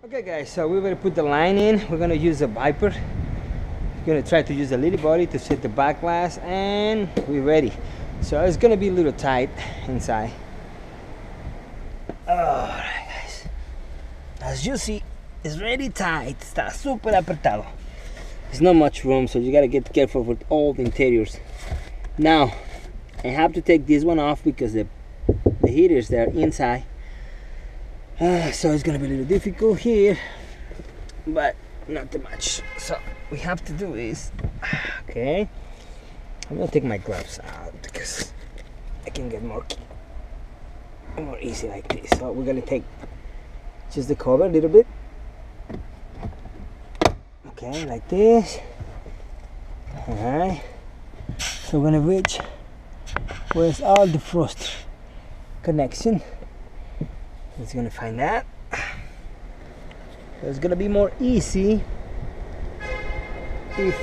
Okay guys, so we're going to put the line in. We're going to use a Viper. We're going to try to use a little body to set the back glass, and we're ready. So it's going to be a little tight inside. Alright guys, as you see, it's really tight. Está super apretado. There's not much room, so you got to get careful with all the interiors. Now I have to take this one off because the heaters, they're inside. So it's gonna be a little difficult here, but not too much. So we have to do is, okay, I'm gonna take my gloves out because I can get more easy like this. So we're gonna take just the cover a little bit, okay, like this. All right, so we're gonna reach where's all the frost connection. It's gonna find that. So it's gonna be more easy if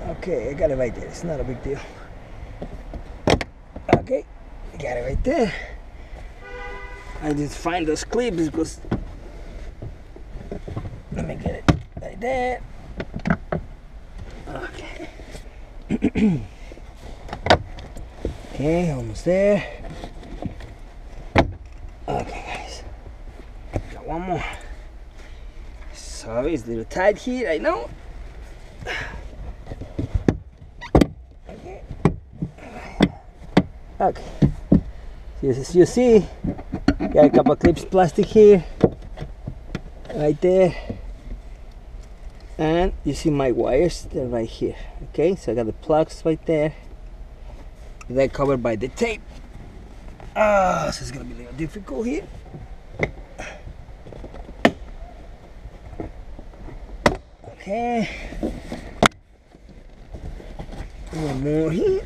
okay, I got it right there. It's not a big deal. Okay, I got it right there. I just find those clips because let me get it right there. Okay. Okay, almost there. Okay guys, got one more. Sorry, it's a little tight here, I know. Okay. Okay. As you see, got a couple of clips plastic here, right there. And you see my wires, they're right here. Okay, so I got the plugs right there. They're covered by the tape. So it's gonna be a little difficult here. Okay. One more here.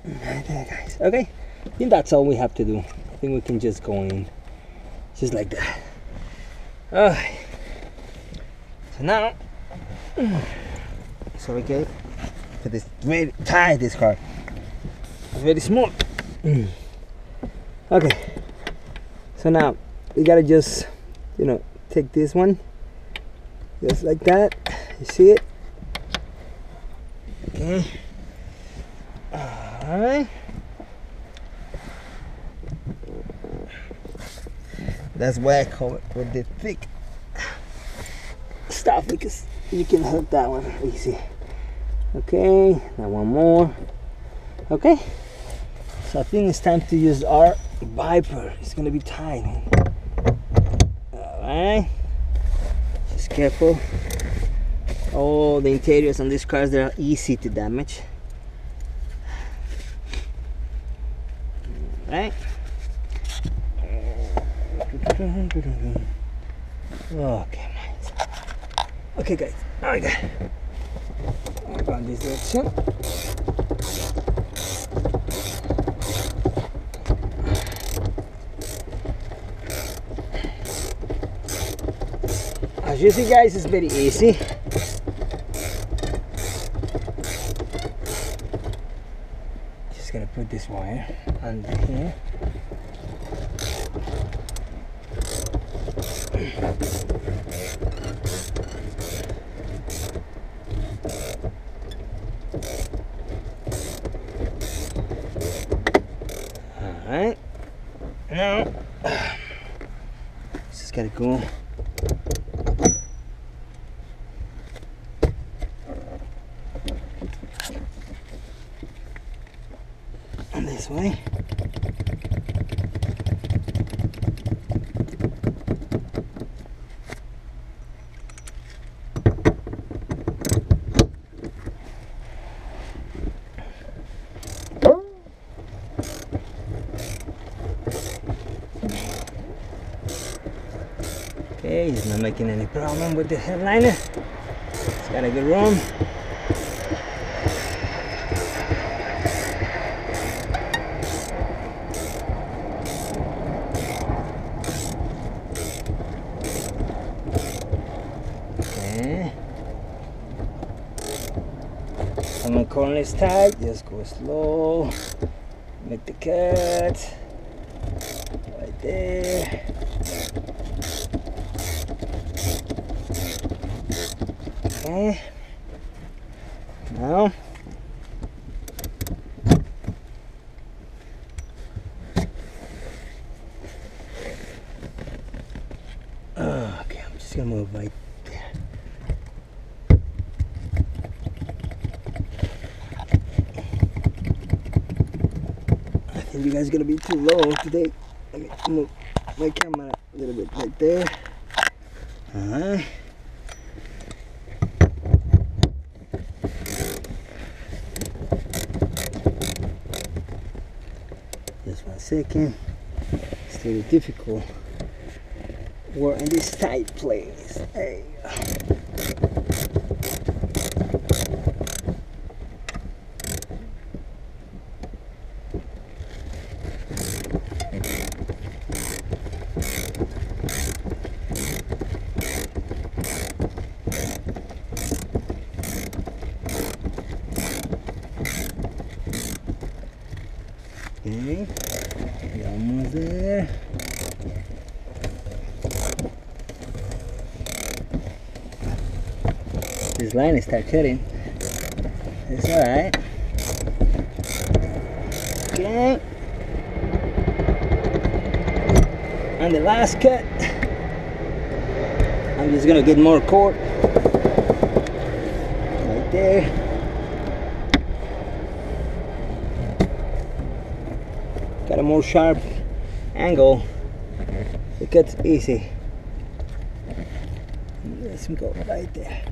Right there, guys. Okay. I think that's all we have to do. I think we can just go in. Just like that. Alright. So now, so okay. For this very tight, this car. It's very small. Okay, so now we gotta just, you know, take this one just like that. You see it? Okay. All right. That's why I call it with the thick stuff, because you can hurt that one easy. Okay, now one more. Okay. So I think it's time to use our Viper. It's gonna be tight. Alright. Just careful. All the interiors on these cars, they're easy to damage. Alright. Okay, nice. Okay guys. Alright guys. I'll go in this direction. As you see guys, it's very easy. Just gonna put this wire under here. Alright. Now, just gotta go this way. Okay, he's not making any problem with the headliner. It's got a good room. And my corner is tight, just go slow, make the cut, right there. Okay. Now. Okay, I'm just gonna move right there. I think you guys are gonna be too low today. Let me move my camera a little bit right there. Alright. Just 1 second. It's a little difficult. We're in this tight place. There you go. Okay, we're almost there. This line is start cutting. It's alright. Okay. And the last cut, I'm just gonna get more cord right there. Got a more sharp angle. The cut's easy. Let's go right there.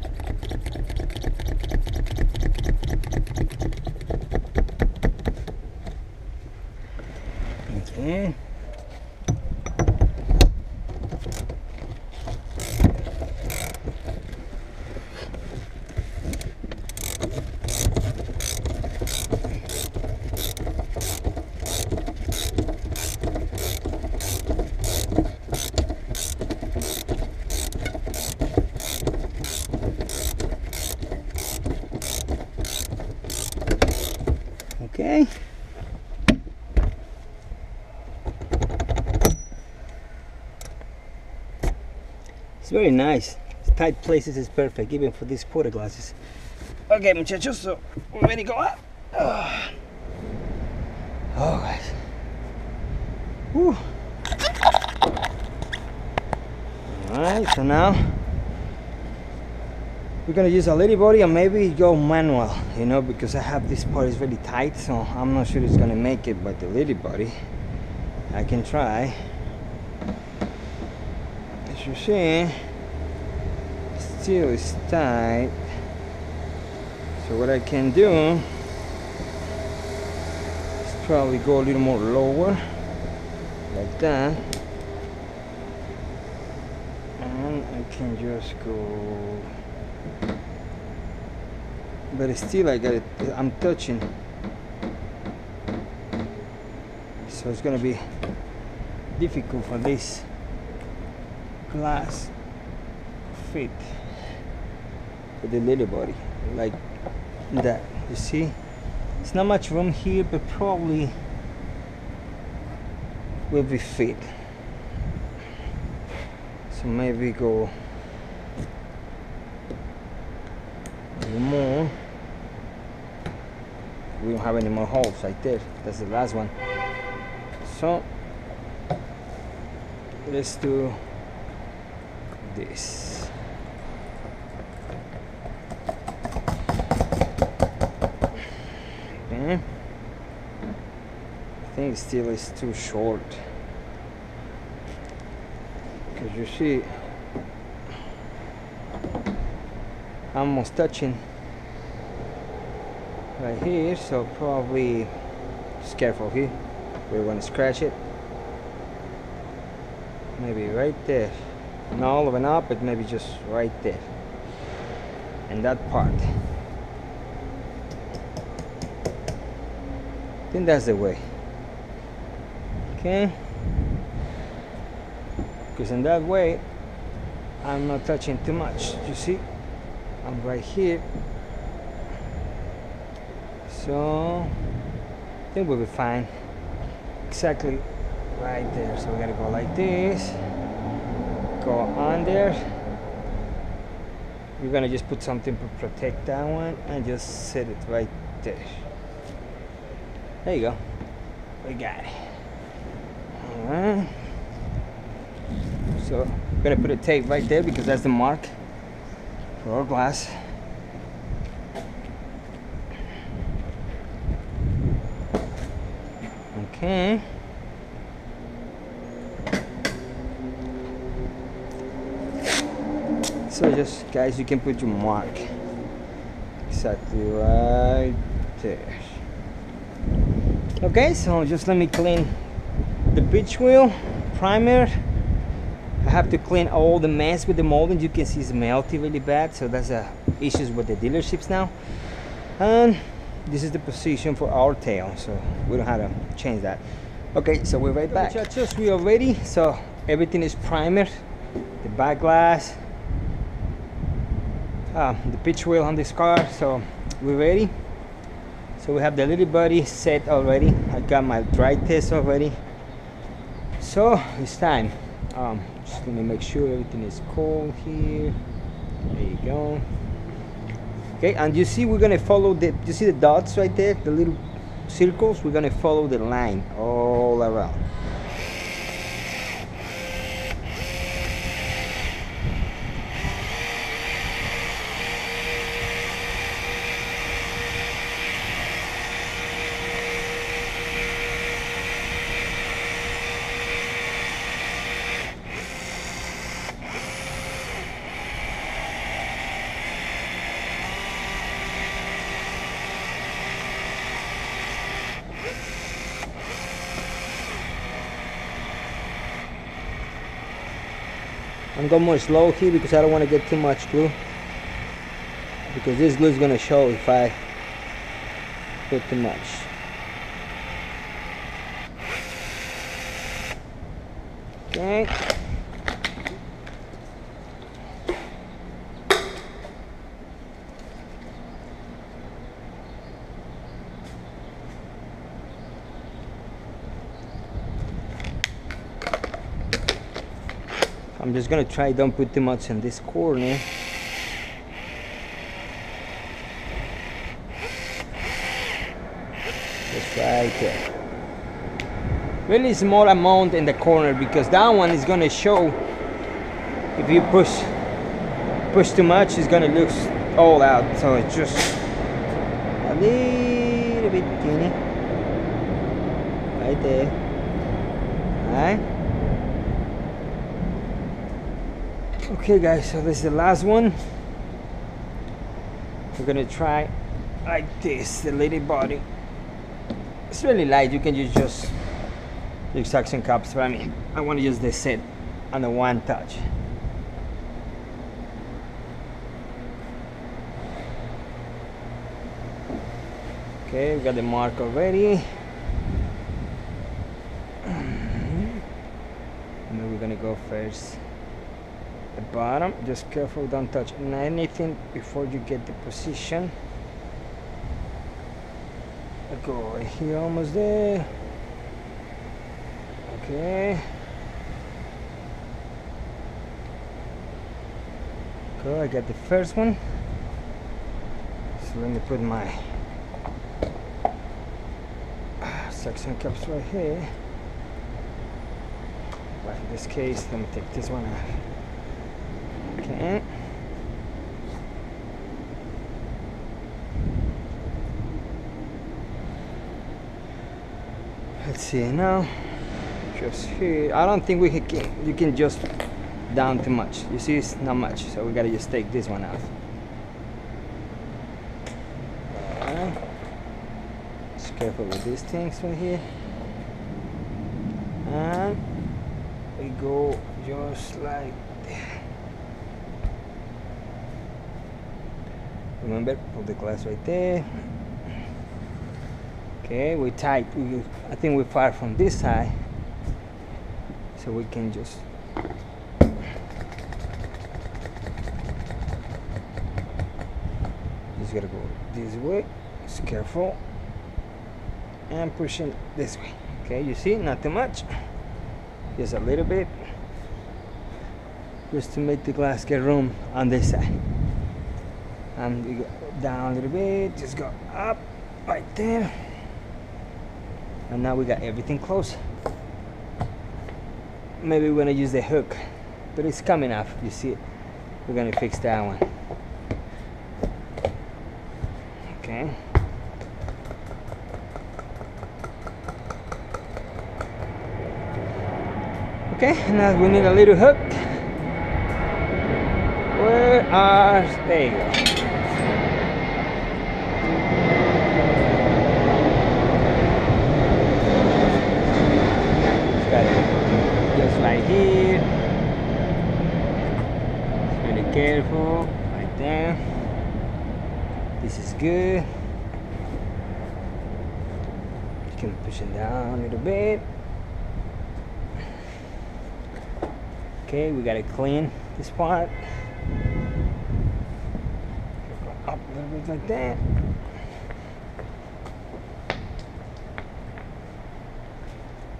Okay. Okay. It's very nice. Tight places is perfect, even for these quarter glasses. Okay, muchachos, so we're ready to go up. Oh, guys. Whew. Alright, so now we're gonna use a lady body and maybe go manual, you know, because I have this part is really tight, so I'm not sure it's gonna make it, but the lady body I can try. As you see, still is tight, so what I can do is probably go a little more lower like that, and I can just go, but still I got it, I'm touching, so it's gonna be difficult for this glass fit for the little body like that. You see, it's not much room here, but probably will be fit. So maybe go a little more. We don't have any more holes right there. That's the last one. So let's do this. Okay. I think it still is too short. Because you see, I'm almost touching right here, so probably just careful here. We're going to scratch it. Maybe right there. Not all the way up, but maybe just right there. And that part. I think that's the way. Okay? Because in that way, I'm not touching too much. You see? I'm right here. So, I think we'll be fine. Exactly right there. So we gotta go like this. Go on there. we're gonna just put something to protect that one and just set it right there. There you go. We got it. Alright. So we're gonna put a tape right there because that's the mark for our glass. Okay. So just guys, you can put your mark exactly right there. Okay, so just let me clean the pitch wheel, primer. I have to clean all the mess with the molding. You can see it's melty really bad, so that's issues with the dealerships now. And this is the position for our tail, so we don't have to change that. Okay, so we're right back. Muchachos, we are ready. So everything is primed, the back glass, the pitch wheel on this car, so we're ready. So we have the little body set already. I got my dry test already, so it's time. Just let me make sure everything is cold here. There you go. Okay, and you see we're gonna follow you see the dots right there, the little circles? We're gonna follow the line all around. I'm going more slow here because I don't want to get too much glue, because this glue is going to show if I put too much. Okay. I'm just gonna try don't put too much in this corner. Just right there. Really small amount in the corner, because that one is gonna show if you push too much, it's gonna look all out. So it's just a little bit teeny right there. Alright. Okay guys, so this is the last one. We're gonna try like this, the little body. It's really light, you can use just the suction cups, but I mean, I want to use this set on the one touch. Okay, we got the mark already. And then we're gonna go first the bottom. Just careful, don't touch anything before you get the position. I go right here, almost there. Okay. Cool, I got the first one. So let me put my suction cups right here. But in this case, let me take this one out. Okay. Let's see now. Just here. I don't think you can just down too much. You see, it's not much, so we gotta just take this one out. Alright. Just careful with these things right here. And we go just like that. Remember, put the glass right there. Okay, we're tight. I think we're far from this side, so we can just gotta go this way. Just careful and pushing this way. Okay, you see, not too much, just a little bit, just to make the glass get room on this side. and we go down a little bit, just go up right there, and now we got everything close. Maybe we're gonna use the hook, but it's coming off, you see it. We're gonna fix that one. Okay. Okay, now we need a little hook. Where are, there you go. Just got it just right here. Just really careful, right there. This is good. You can push it down a little bit. Okay, we gotta clean this part. Go up a little bit like that.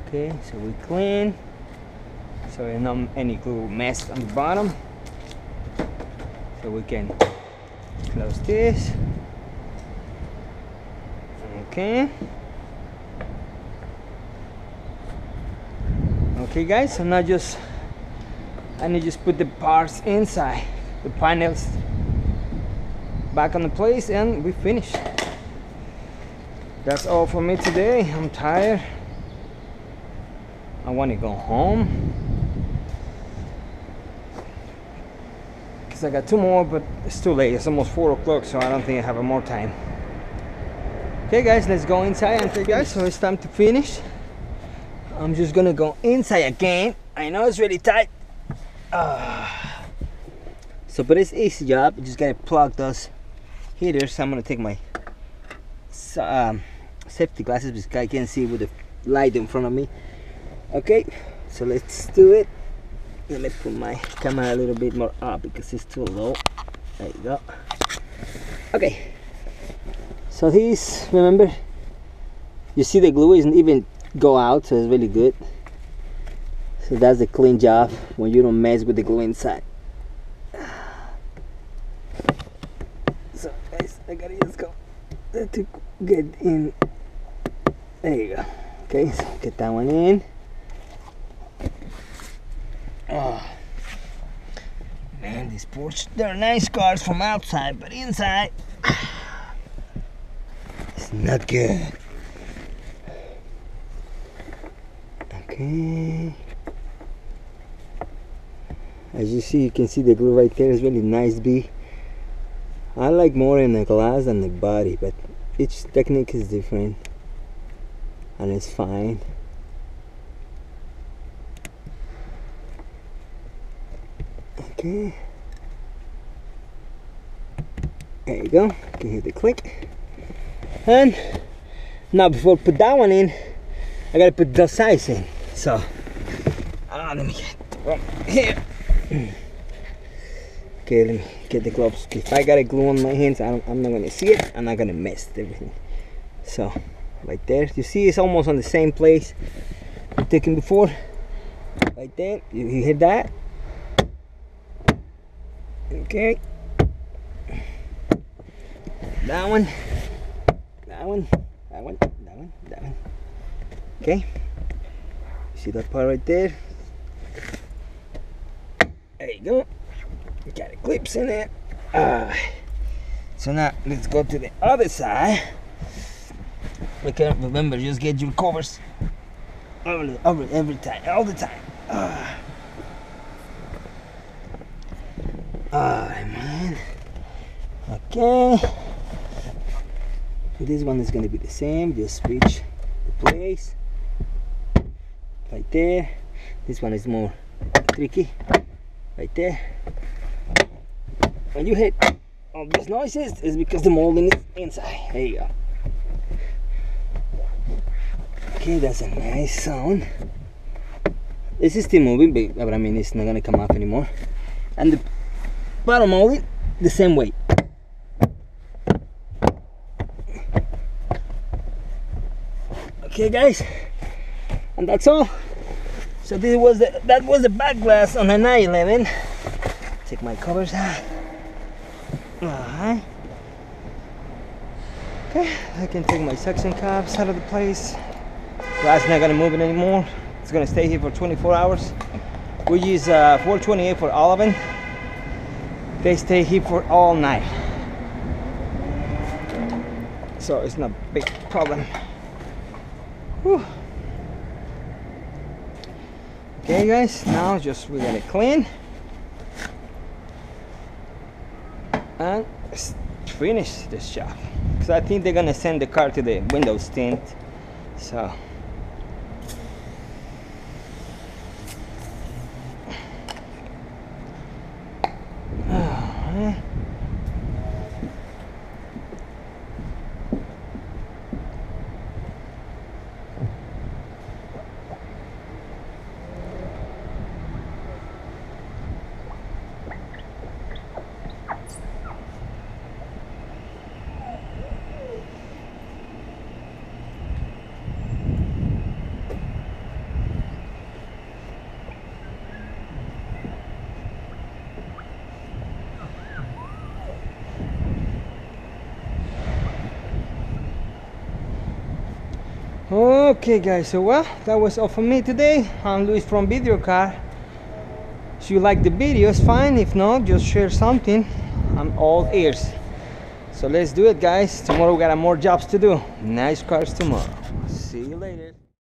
Okay, so we clean. So there's not any glue mess on the bottom. So we can close this. Okay. Okay guys, so now I need to just put the parts inside, the panels back on the place, and we finished. That's all for me today. I'm tired. I want to go home because I got 2 more, but it's too late. It's almost 4 o'clock, so I don't think I have more time. Okay guys, let's go inside. And guys, so it's time to finish. I'm just gonna go inside again. I know it's really tight. So but it's easy job. You just gotta plug those heaters. So I'm gonna take my safety glasses because I can't see with the light in front of me. Okay, so let's do it. Let me put my camera a little bit more up because it's too low. There you go. Okay, so these, remember, you see the glue isn't even go out, so it's really good. So that's the clean job when you don't mess with the glue inside. So guys, I gotta just go to get in. There you go. Okay, so get that one in. Oh man, these Porsche, they're nice cars from outside, but inside it's not good. Okay. As you see, you can see the glue right there is really nice B. I like more in the glass than the body, but each technique is different and it's fine. Okay. There you go. You can hear the click. And now before I put that one in, I gotta put the sides in. So let me get one here. Okay, let me get the gloves. If I got a glue on my hands, I'm not gonna see it. I'm not gonna mess everything. So right there, you see it's almost on the same place I taken before. Right there, you hear that? Okay. That one, that one, that one, that one, that one. Okay. See that part right there? There you go. Got the clips in there. So now let's go to the other side. Okay, remember, just get your covers every time, all the time. Alright, man. Okay. This one is gonna be the same. Just switch the place. Right there. This one is more tricky. Right there. When you hit all these noises, it's because the molding is inside. There you go. Okay, that's a nice sound. This is still moving, but I mean it's not gonna come off anymore. And the bottom molding the same way. Okay, guys, and that's all. So that was the back glass on the 911. Take my covers out. Alright. Okay, I can take my suction cups out of the place. Glass not gonna move it anymore. It's gonna stay here for 24 hours. We use 428 for all of them. They stay here for all night, so it's not a big problem. Whew. Okay guys, now just we gotta clean and finish this job, because I think they're gonna send the car to the windows tint. So okay guys, so well, that was all for me today. I'm Luis from Video Car. If you like the video, it's fine. If not, just share something. I'm all ears. So let's do it guys. Tomorrow we got more jobs to do. Nice cars tomorrow. See you later.